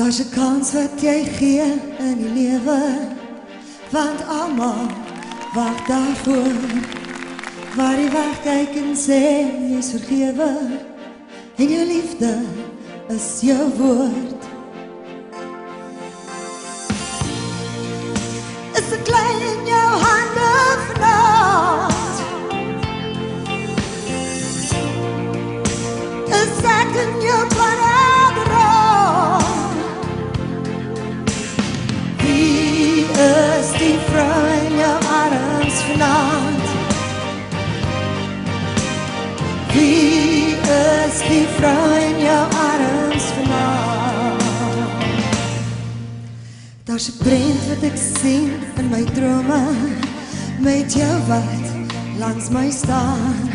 Daar's 'n kans wat jy gee in die lewe, want almal wag daarvoor. Waar die wegkyk en sê jy's vergewe, en jou liefde is jou woord. Is dit klein in jou hande vanaand? Is ek in jou paraderoom? Wie is die vrou in jou arms vanaand? Wie is die vrou in jou arms vanaand? Daar's 'n prent wat ek sien in my drome, met jou wat langs my staan.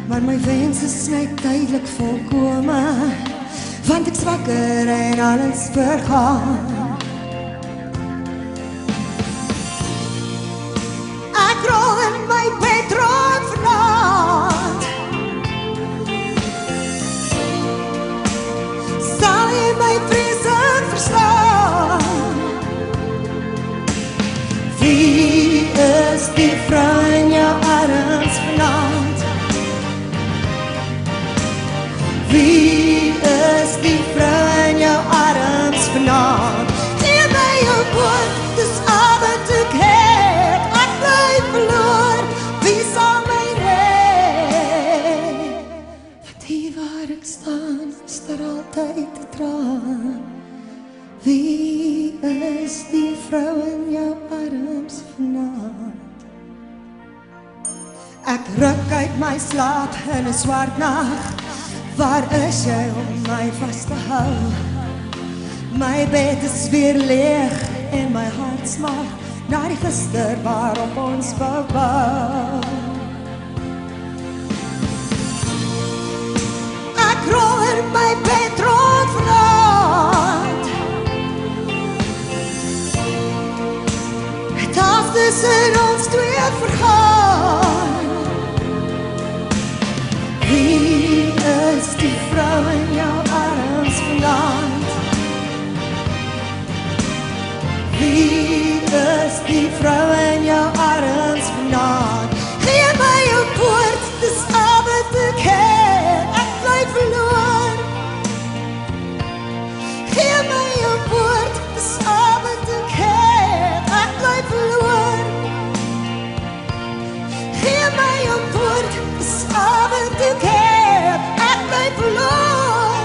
Maar my wense sny tydelik volkome, want ek's wakker en alles vergaan. Ek rol in my bedroom vanaand. Sal jy my vrese verslaan? Wie is die vrou in jou arms vanaand? Wie is die vrou in jou arms vanaand? Gee my jou woord, dis al wat ek het. Ek bly verloor, wie sal my red? Want hier waar ek staan, is daar altyd 'n traan. Wie is die vrou in jou arms vanaand? Ek ruk uit my slaap in 'n swart nag. Waar is jy om my vas te hou? My bed is weer leeg en my hart smag na die gister waarop ons wou bou. Ek rol in my bed rond vanaand. Het as tussen ons twee vergaan. Wie is die vrou in jou arms vanaand? Wie is die vrou in jou arms vanaand? Gee my jou woord, dis al wat ek het. Ek bly verloor. Gee my jou woord, dis al wat ek het. Ek bly verloor. Gee my jou woord, dis al wat ek het. Ek bly verloor.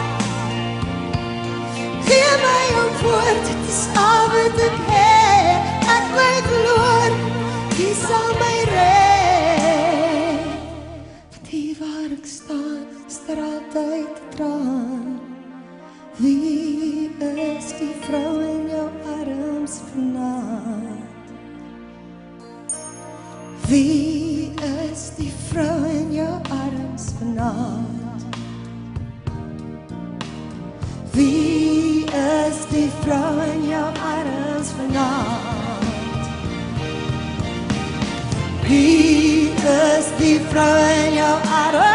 Gee my jou woord, dis al wat ek het. Ek bly verloor. Wie sal my red? Want hier waar ek staan, is daar altyd 'n traan. Wie is die vrou in jou arms vanaand? Wie is die vrou in jou arms vanaand? Wie is die vrou in jou arms vanaand? Wie is die vrou in jou arms?